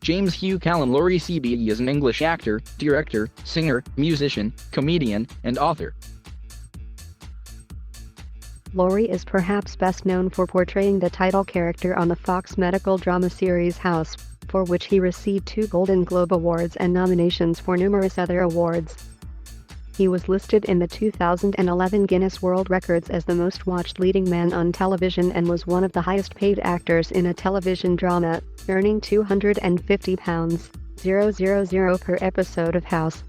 James Hugh Laurie CB is an English actor, director, singer, musician, comedian, and author. Laurie is perhaps best known for portraying the title character on the Fox medical drama series House, for which he received 2 Golden Globe Awards and nominations for numerous other awards. He was listed in the 2011 Guinness World Records as the most watched leading man on television and was one of the highest paid actors in a television drama, earning £250,000 per episode of House.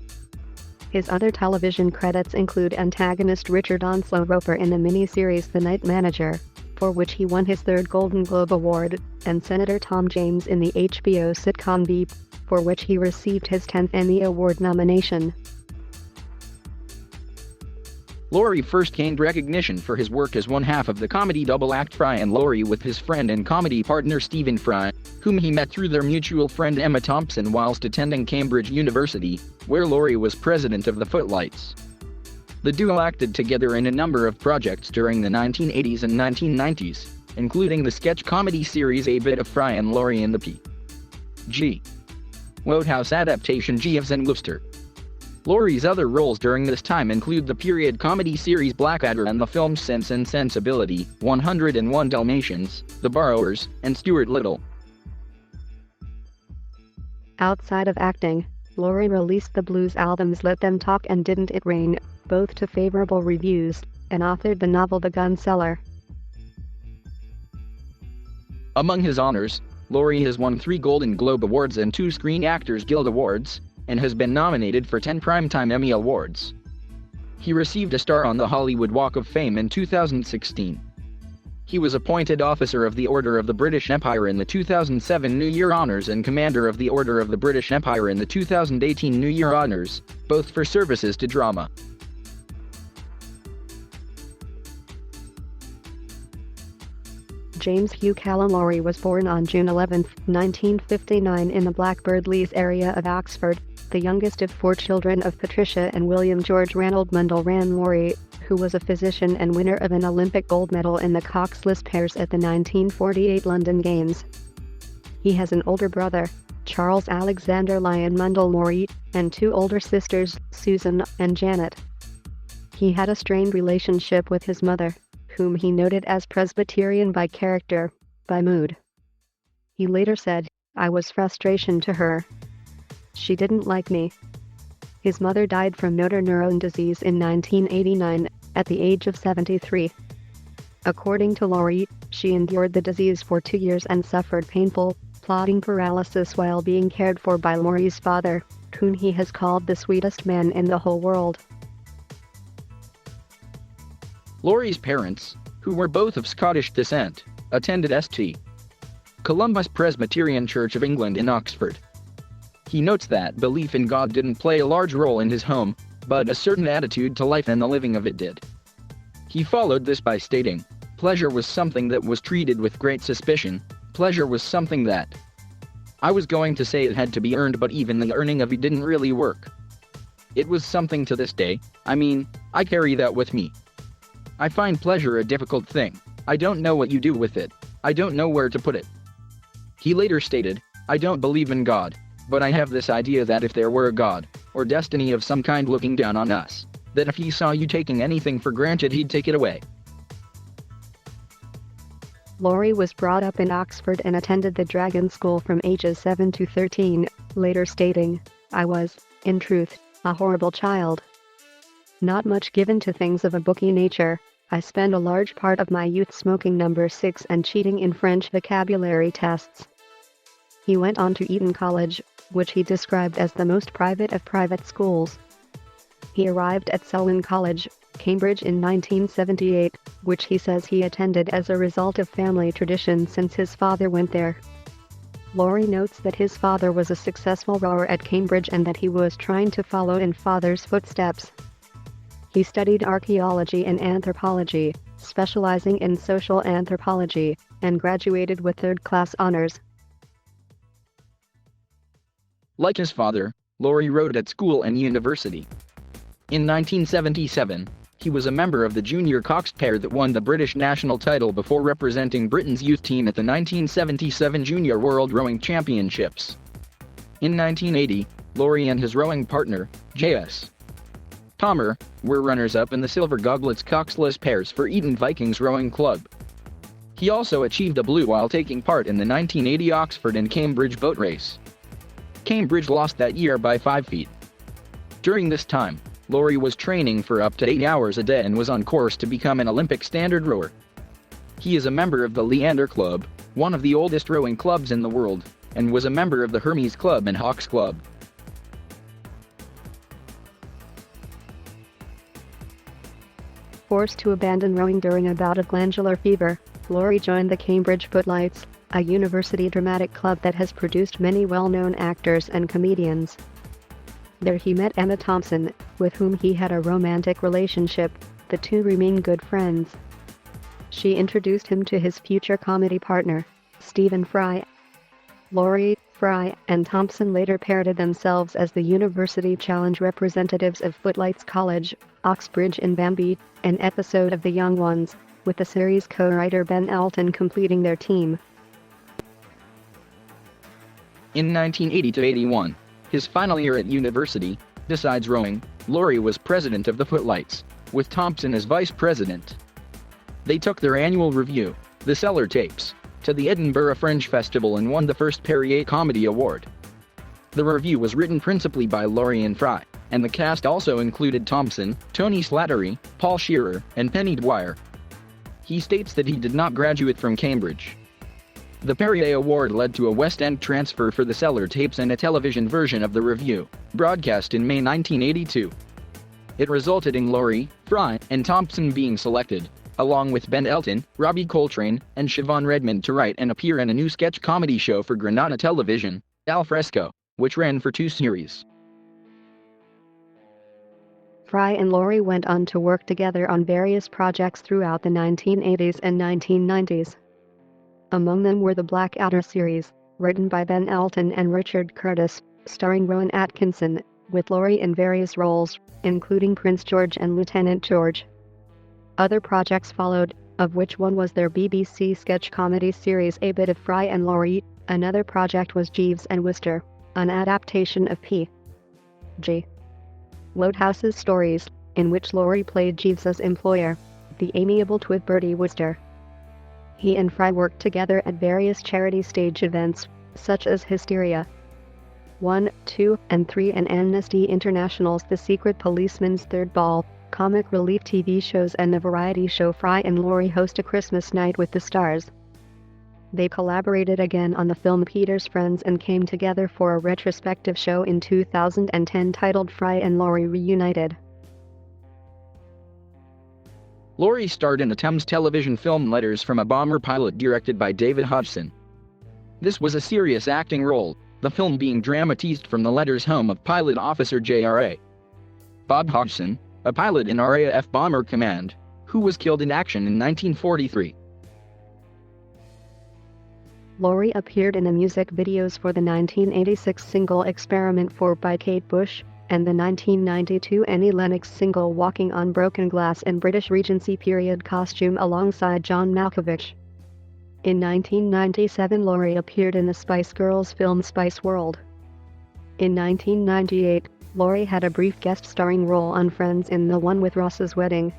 His other television credits include antagonist Richard Onslow Roper in the miniseries The Night Manager, for which he won his 3rd Golden Globe Award, and Senator Tom James in the HBO sitcom Veep, for which he received his 10th Emmy Award nomination. Laurie first gained recognition for his work as one half of the comedy double act Fry and Laurie with his friend and comedy partner Stephen Fry, whom he met through their mutual friend Emma Thompson whilst attending Cambridge University, where Laurie was president of the Footlights. The duo acted together in a number of projects during the 1980s and 1990s, including the sketch comedy series A Bit of Fry and Laurie in the P.G. Wodehouse adaptation Jeeves and Wooster. Laurie's other roles during this time include the period comedy series Blackadder and the films Sense and Sensibility, 101 Dalmatians, The Borrowers, and Stuart Little. Outside of acting, Laurie released the blues albums Let Them Talk and Didn't It Rain, both to favorable reviews, and authored the novel The Gun Seller. Among his honors, Laurie has won 3 Golden Globe Awards and 2 Screen Actors Guild Awards, and has been nominated for 10 Primetime Emmy Awards. He received a star on the Hollywood Walk of Fame in 2016. He was appointed Officer of the Order of the British Empire in the 2007 New Year Honours and Commander of the Order of the British Empire in the 2018 New Year Honours, both for services to drama. James Hugh Laurie was born on June 11, 1959 in the Blackbird-Leys area of Oxford, the youngest of 4 children of Patricia and William George Ranald Mundell Ran Laurie, who was a physician and winner of an Olympic gold medal in the coxless pairs at the 1948 London Games. He has an older brother, Charles Alexander Lyon Mundell Laurie, and 2 older sisters, Susan and Janet. He had a strained relationship with his mother, whom he noted as Presbyterian by character, by mood. He later said, "I was frustration to her. She didn't like me." His mother died from motor neuron disease in 1989, at the age of 73. According to Laurie, she endured the disease for 2 years and suffered painful, plodding paralysis while being cared for by Laurie's father, whom he has called the sweetest man in the whole world. Laurie's parents, who were both of Scottish descent, attended St. Columba's Presbyterian Church of England in Oxford. He notes that belief in God didn't play a large role in his home, but a certain attitude to life and the living of it did. He followed this by stating, "Pleasure was something that was treated with great suspicion. Pleasure was something that I was going to say it had to be earned, but even the earning of it didn't really work. It was something to this day. I mean, I carry that with me. I find pleasure a difficult thing. I don't know what you do with it. I don't know where to put it." He later stated, "I don't believe in God, but I have this idea that if there were a God, or destiny of some kind looking down on us, that if he saw you taking anything for granted he'd take it away." Laurie was brought up in Oxford and attended the Dragon School from ages 7 to 13, later stating, "I was, in truth, a horrible child. Not much given to things of a booky nature. I spent a large part of my youth smoking number 6 and cheating in French vocabulary tests." He went on to Eton College, which he described as the most private of private schools. He arrived at Selwyn College, Cambridge in 1978, which he says he attended as a result of family tradition since his father went there. Laurie notes that his father was a successful rower at Cambridge and that he was trying to follow in father's footsteps. He studied archaeology and anthropology, specializing in social anthropology, and graduated with third-class honors. Like his father, Laurie rowed at school and university. In 1977, he was a member of the junior coxed pair that won the British national title before representing Britain's youth team at the 1977 Junior World Rowing Championships. In 1980, Laurie and his rowing partner, J.S. Palmer, were runners-up in the Silver Goglets coxless pairs for Eton Vikings Rowing Club. He also achieved a blue while taking part in the 1980 Oxford and Cambridge boat race. Cambridge lost that year by 5 feet. During this time, Laurie was training for up to 8 hours a day and was on course to become an Olympic standard rower. He is a member of the Leander Club, one of the oldest rowing clubs in the world, and was a member of the Hermes Club and Hawks Club. Forced to abandon rowing during a bout of glandular fever, Laurie joined the Cambridge Footlights, a university dramatic club that has produced many well-known actors and comedians. There he met Emma Thompson, with whom he had a romantic relationship. The two remain good friends. She introduced him to his future comedy partner, Stephen Fry. Laurie, Fry, and Thompson later parodied themselves as the University Challenge representatives of Footlights College, Oxbridge in Bambi, an episode of The Young Ones, with the series co-writer Ben Elton completing their team. In 1980-81, his final year at university, besides rowing, Laurie was president of the Footlights, with Thompson as vice president. They took their annual revue, The Cellar Tapes, to the Edinburgh Fringe Festival and won the first Perrier Comedy Award. The revue was written principally by Laurie and Fry, and the cast also included Thompson, Tony Slattery, Paul Shearer, and Penny Dwyer. He states that he did not graduate from Cambridge. The Perrier Award led to a West End transfer for The Cellar Tapes and a television version of the revue, broadcast in May 1982. It resulted in Laurie, Fry, and Thompson being selected, along with Ben Elton, Robbie Coltrane, and Siobhan Redmond to write and appear in a new sketch comedy show for Granada Television, Al Fresco, which ran for 2 series. Fry and Laurie went on to work together on various projects throughout the 1980s and 1990s. Among them were the Blackadder series, written by Ben Elton and Richard Curtis, starring Rowan Atkinson, with Laurie in various roles, including Prince George and Lieutenant George. Other projects followed, of which one was their BBC sketch comedy series A Bit of Fry and Laurie. Another project was Jeeves and Wooster, an adaptation of P.G. Wodehouse's stories, in which Laurie played Jeeves's employer, the amiable twit Bertie Wooster. He and Fry worked together at various charity stage events, such as Hysteria 1, 2, and 3 and Amnesty International's The Secret Policeman's Third Ball, comic relief TV shows and the variety show Fry and Laurie host a Christmas Night with the Stars. They collaborated again on the film Peter's Friends and came together for a retrospective show in 2010 titled Fry and Laurie Reunited. Laurie starred in a Thames Television film Letters from a Bomber pilot directed by David Hodgson. This was a serious acting role, the film being dramatized from the letters home of pilot officer J.R.A. Bob Hodgson, a pilot in RAF Bomber Command, who was killed in action in 1943. Laurie appeared in the music videos for the 1986 single Experiment 4 by Kate Bush, and the 1992 Annie Lennox single Walking on Broken Glass in British Regency period costume alongside John Malkovich. In 1997 Laurie appeared in the Spice Girls film Spice World. In 1998, Laurie had a brief guest starring role on Friends in The One with Ross's Wedding.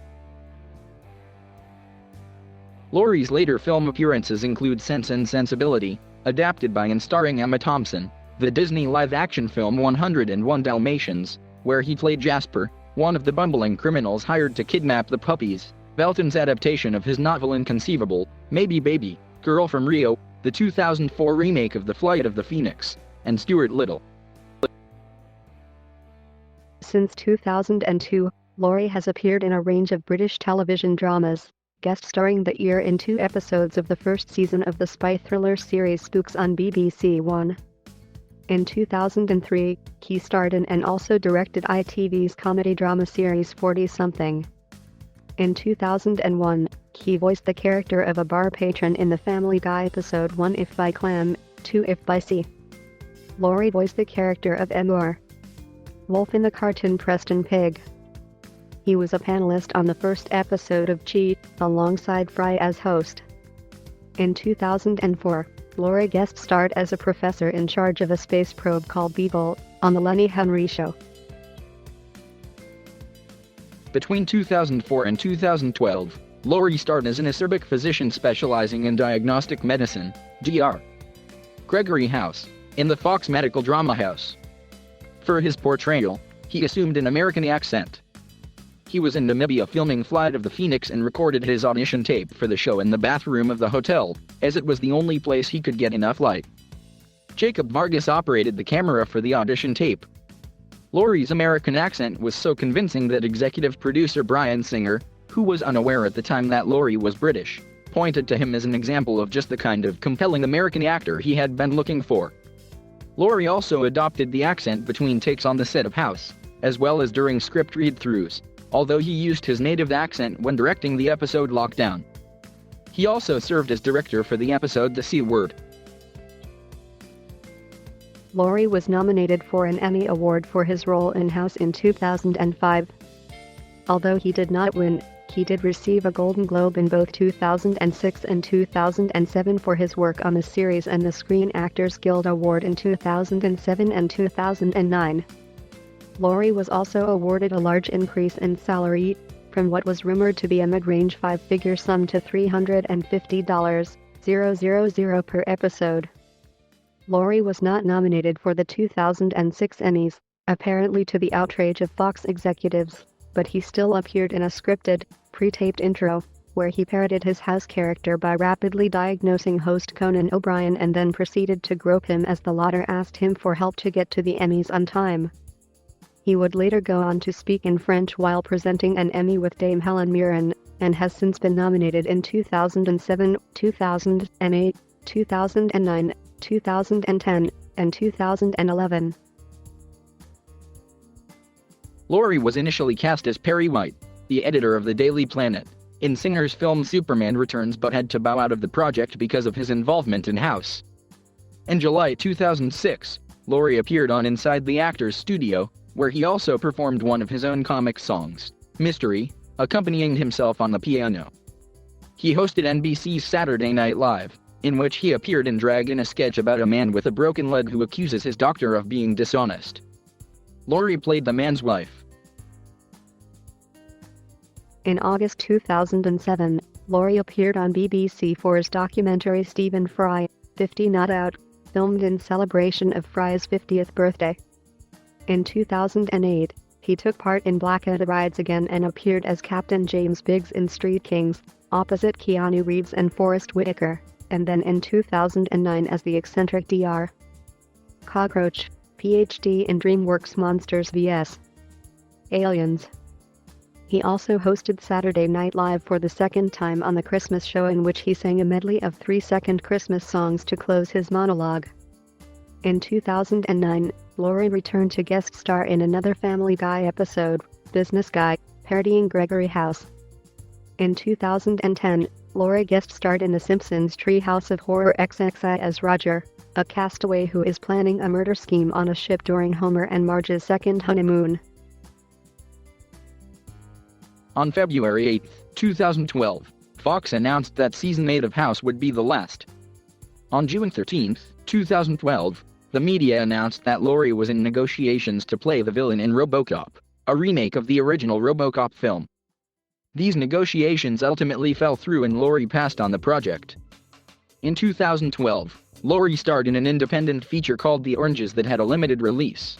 Laurie's later film appearances include Sense and Sensibility, adapted by and starring Emma Thompson, the Disney live-action film 101 Dalmatians, where he played Jasper, one of the bumbling criminals hired to kidnap the puppies, Belton's adaptation of his novel Inconceivable, Maybe Baby, Girl from Rio, the 2004 remake of The Flight of the Phoenix, and Stuart Little. Since 2002, Laurie has appeared in a range of British television dramas, guest starring that year in 2 episodes of the first season of the spy thriller series Spooks on BBC One. In 2003, he starred in and also directed ITV's comedy drama series 40-something. In 2001, he voiced the character of a bar patron in the Family Guy episode 1 If by Clam, 2 If by Sea. Laurie voiced the character of Emor Wolf in the cartoon Preston Pig. He was a panelist on the first episode of Cheat, alongside Fry as host. In 2004, Laurie guest starred as a professor in charge of a space probe called Beagle on The Lenny Henry Show. Between 2004 and 2012, Laurie starred as an acerbic physician specializing in diagnostic medicine, Dr. Gregory House, in the Fox medical drama House. For his portrayal, he assumed an American accent. He was in Namibia filming Flight of the Phoenix and recorded his audition tape for the show in the bathroom of the hotel, as it was the only place he could get enough light. Jacob Vargas operated the camera for the audition tape. Laurie's American accent was so convincing that executive producer Brian Singer, who was unaware at the time that Laurie was British, pointed to him as an example of just the kind of compelling American actor he had been looking for. Laurie also adopted the accent between takes on the set of House, as well as during script read-throughs, although he used his native accent when directing the episode Lockdown. He also served as director for the episode The C Word. Laurie was nominated for an Emmy Award for his role in House in 2005. Although he did not win, he did receive a Golden Globe in both 2006 and 2007 for his work on the series and the Screen Actors Guild Award in 2007 and 2009. Laurie was also awarded a large increase in salary, from what was rumored to be a mid-range five-figure sum to $350,000 per episode. Laurie was not nominated for the 2006 Emmys, apparently to the outrage of Fox executives, but he still appeared in a scripted, pre-taped intro, where he parodied his House character by rapidly diagnosing host Conan O'Brien and then proceeded to grope him as the latter asked him for help to get to the Emmys on time. He would later go on to speak in French while presenting an Emmy with Dame Helen Mirren, and has since been nominated in 2007, 2008, 2009, 2010, and 2011. Laurie was initially cast as Perry White, the editor of the Daily Planet, in Singer's film Superman Returns, but had to bow out of the project because of his involvement in House. In July 2006, Laurie appeared on Inside the Actors Studio, where he also performed one of his own comic songs, Mystery, accompanying himself on the piano. He hosted NBC's Saturday Night Live, in which he appeared in drag in a sketch about a man with a broken leg who accuses his doctor of being dishonest. Laurie played the man's wife. In August 2007, Laurie appeared on BBC for his documentary Stephen Fry, 50 Not Out, filmed in celebration of Fry's 50th birthday. In 2008, he took part in Blackadder Rides Again and appeared as Captain James Biggs in Street Kings, opposite Keanu Reeves and Forrest Whitaker, and then in 2009 as the eccentric Dr. Cockroach, PhD in DreamWorks Monsters vs. Aliens. He also hosted Saturday Night Live for the second time on the Christmas show, in which he sang a medley of 3-second Christmas songs to close his monologue. In 2009, Laurie returned to guest star in another Family Guy episode, Business Guy, parodying Gregory House. In 2010, Laurie guest starred in The Simpsons Treehouse of Horror XXI as Roger, a castaway who is planning a murder scheme on a ship during Homer and Marge's second honeymoon. On February 8, 2012, Fox announced that Season 8 of House would be the last. On June 13, 2012, the media announced that Laurie was in negotiations to play the villain in RoboCop, a remake of the original RoboCop film. These negotiations ultimately fell through and Laurie passed on the project. In 2012, Laurie starred in an independent feature called The Oranges that had a limited release.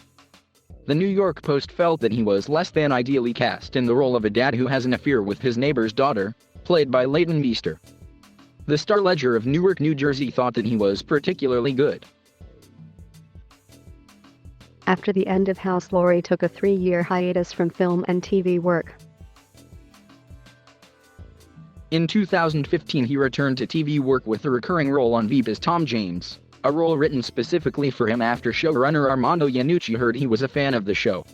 The New York Post felt that he was less than ideally cast in the role of a dad who has an affair with his neighbor's daughter, played by Leighton Meester. The Star-Ledger of Newark, New Jersey thought that he was particularly good. After the end of House, Laurie took a 3-year hiatus from film and TV work. In 2015 he returned to TV work with a recurring role on Veep as Tom James, a role written specifically for him after showrunner Armando Iannucci heard he was a fan of the show.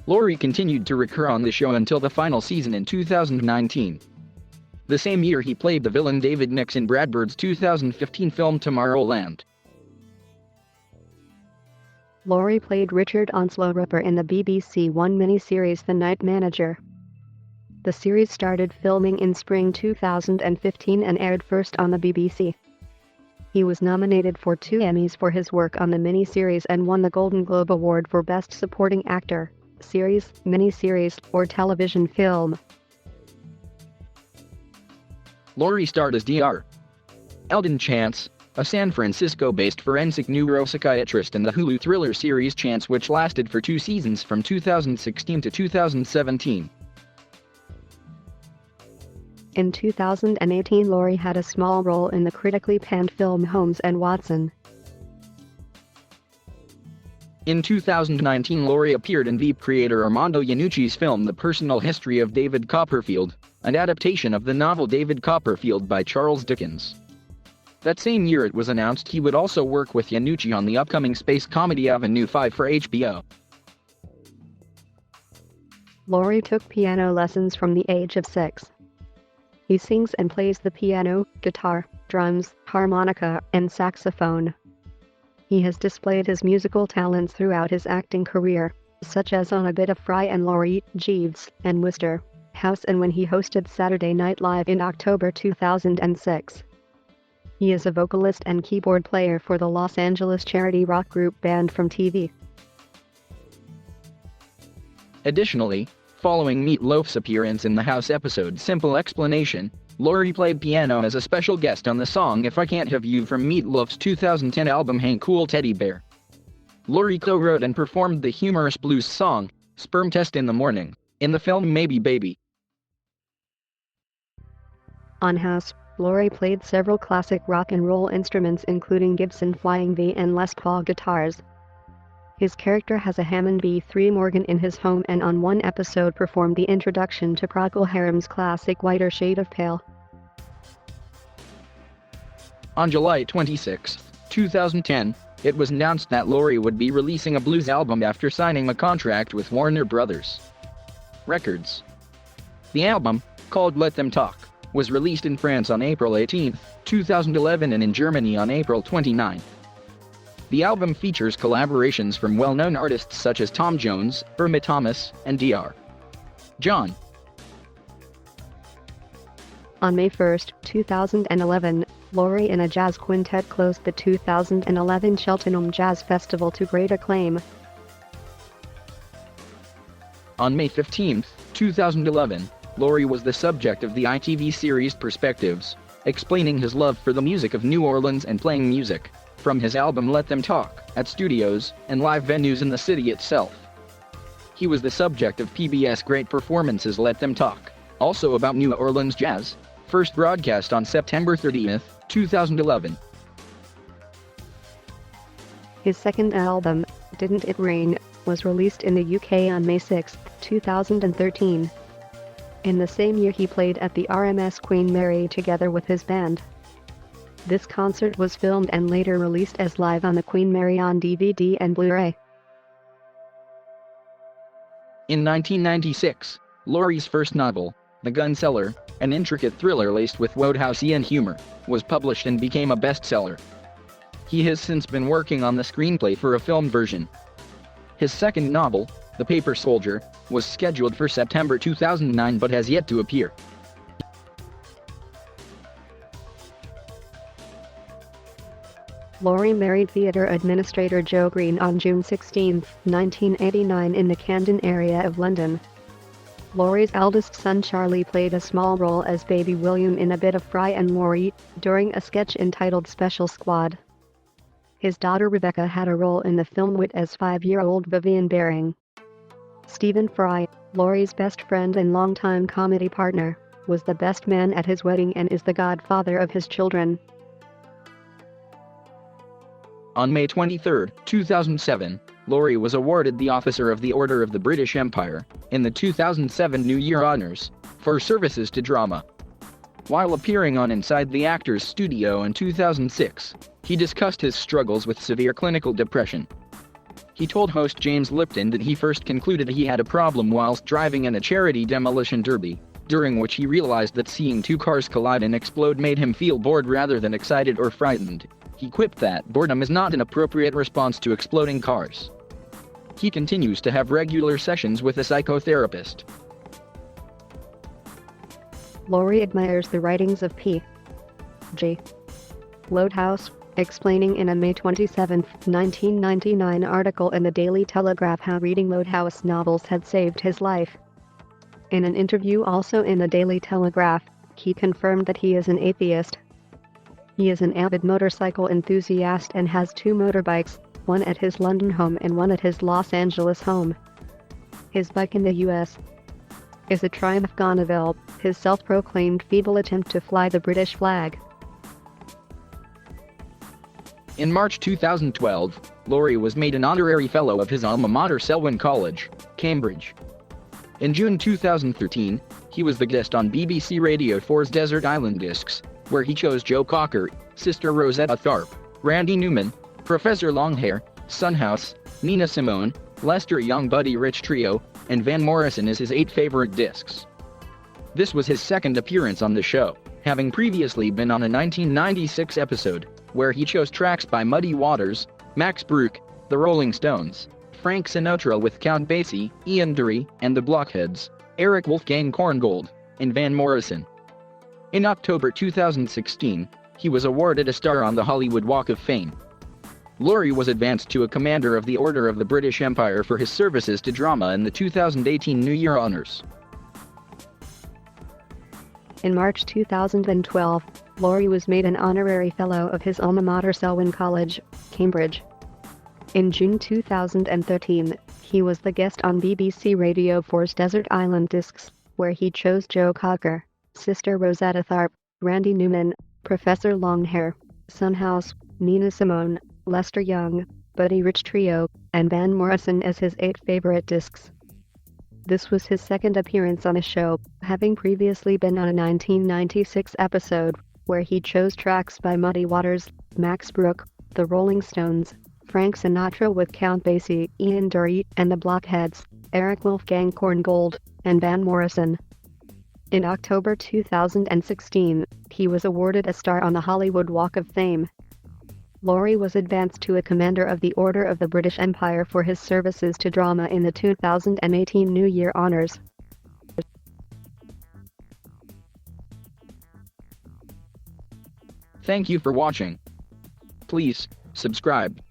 Laurie continued to recur on the show until the final season in 2019. The same year he played the villain David Nix in Brad Bird's 2015 film Tomorrowland. Laurie played Richard Onslow Roper in the BBC One miniseries The Night Manager. The series started filming in spring 2015 and aired first on the BBC. He was nominated for 2 Emmys for his work on the miniseries and won the Golden Globe Award for Best Supporting Actor, Series, Miniseries, or Television Film. Laurie starred as Dr. Eldon Chance, a San Francisco-based forensic neuropsychiatrist in the Hulu thriller series Chance, which lasted for 2 seasons from 2016 to 2017. In 2018, Laurie had a small role in the critically panned film Holmes and Watson. In 2019, Laurie appeared in Veep creator Armando Iannucci's film The Personal History of David Copperfield, an adaptation of the novel David Copperfield by Charles Dickens. That same year it was announced he would also work with Iannucci on the upcoming space comedy Avenue 5 for HBO. Laurie took piano lessons from the age of 6. He sings and plays the piano, guitar, drums, harmonica, and saxophone. He has displayed his musical talents throughout his acting career, such as on A Bit of Fry and Laurie, Jeeves, and Worcester House, and when he hosted Saturday Night Live in October 2006. He is a vocalist and keyboard player for the Los Angeles charity rock group Band from TV. Additionally, following Meat Loaf's appearance in the House episode Simple Explanation, Laurie played piano as a special guest on the song If I Can't Have You from Meat Loaf's 2010 album Hey Cool Teddy Bear. Laurie co-wrote and performed the humorous blues song, Sperm Test in the Morning, in the film Maybe Baby. On House, Laurie played several classic rock and roll instruments including Gibson Flying V and Les Paul guitars. His character has a Hammond B3 Morgan in his home, and on one episode performed the introduction to Procol Harum's classic Whiter Shade of Pale. On July 26, 2010, it was announced that Laurie would be releasing a blues album after signing a contract with Warner Brothers Records. The album, called Let Them Talk, was released in France on April 18, 2011 and in Germany on April 29. The album features collaborations from well-known artists such as Tom Jones, Irma Thomas, and Dr. John. On May 1, 2011, Laurie and a jazz quintet closed the 2011 Cheltenham Jazz Festival to great acclaim. On May 15, 2011, Laurie was the subject of the ITV series Perspectives, explaining his love for the music of New Orleans and playing music from his album Let Them Talk at studios and live venues in the city itself. He was the subject of PBS Great Performances Let Them Talk, also about New Orleans jazz, first broadcast on September 30, 2011. His second album, Didn't It Rain, was released in the UK on May 6, 2013. In the same year he played at the RMS Queen Mary together with his band. This concert was filmed and later released as live on the Queen Mary on DVD and Blu-ray. In 1996, Laurie's first novel, The Gun Seller, an intricate thriller laced with Woodhouseian humor, was published and became a bestseller. He has since been working on the screenplay for a film version. His second novel, The Paper Soldier, was scheduled for September 2009 but has yet to appear. Laurie married theatre administrator Joe Green on June 16, 1989 in the Camden area of London. Laurie's eldest son Charlie played a small role as baby William in A Bit of Fry and Laurie, during a sketch entitled Special Squad. His daughter Rebecca had a role in the film Wit as 5-year-old Vivian Baring. Stephen Fry, Laurie's best friend and longtime comedy partner, was the best man at his wedding and is the godfather of his children. On May 23, 2007, Laurie was awarded the Officer of the Order of the British Empire in the 2007 New Year Honours for services to drama. While appearing on Inside the Actors Studio in 2006, he discussed his struggles with severe clinical depression. He told host James Lipton that he first concluded he had a problem whilst driving in a charity demolition derby, during which he realized that seeing 2 cars collide and explode made him feel bored rather than excited or frightened. He quipped that boredom is not an appropriate response to exploding cars. He continues to have regular sessions with a psychotherapist. Laurie admires the writings of P. G. Wodehouse, explaining in a May 27, 1999 article in the Daily Telegraph how reading Wodehouse novels had saved his life. In an interview also in the Daily Telegraph, he confirmed that he is an atheist. He is an avid motorcycle enthusiast and has 2 motorbikes, one at his London home and one at his Los Angeles home. His bike in the U.S. is a Triumph Bonneville, his self-proclaimed feeble attempt to fly the British flag. In March 2012, Laurie was made an honorary fellow of his alma mater Selwyn College, Cambridge. In June 2013, he was the guest on BBC Radio 4's Desert Island Discs, where he chose Joe Cocker, Sister Rosetta Tharpe, Randy Newman, Professor Longhair, Sunhouse, Nina Simone, Lester Young Buddy Rich Trio, and Van Morrison as his 8 favorite discs. This was his second appearance on the show, having previously been on a 1996 episode, where he chose tracks by Muddy Waters, Max Bruch, The Rolling Stones, Frank Sinatra with Count Basie, Ian Dury, and the Blockheads, Eric Wolfgang Korngold, and Van Morrison. In October 2016, he was awarded a star on the Hollywood Walk of Fame. Laurie was advanced to a Commander of the Order of the British Empire for his services to drama in the 2018 New Year Honours. In March 2012, Laurie was made an honorary fellow of his alma mater Selwyn College, Cambridge. In June 2013, he was the guest on BBC Radio 4's Desert Island Discs, where he chose Joe Cocker, Sister Rosetta Tharpe, Randy Newman, Professor Longhair, Sunhouse, Nina Simone, Lester Young, Buddy Rich Trio, and Van Morrison as his 8 favorite discs. This was his second appearance on the show, having previously been on a 1996 episode, where he chose tracks by Muddy Waters, Max Bruch, The Rolling Stones, Frank Sinatra with Count Basie, Ian Dury, and the Blockheads, Eric Wolfgang Korngold, and Van Morrison. In October 2016, he was awarded a star on the Hollywood Walk of Fame. Laurie was advanced to a Commander of the Order of the British Empire for his services to drama in the 2018 New Year Honours. Thank you for watching. Please subscribe.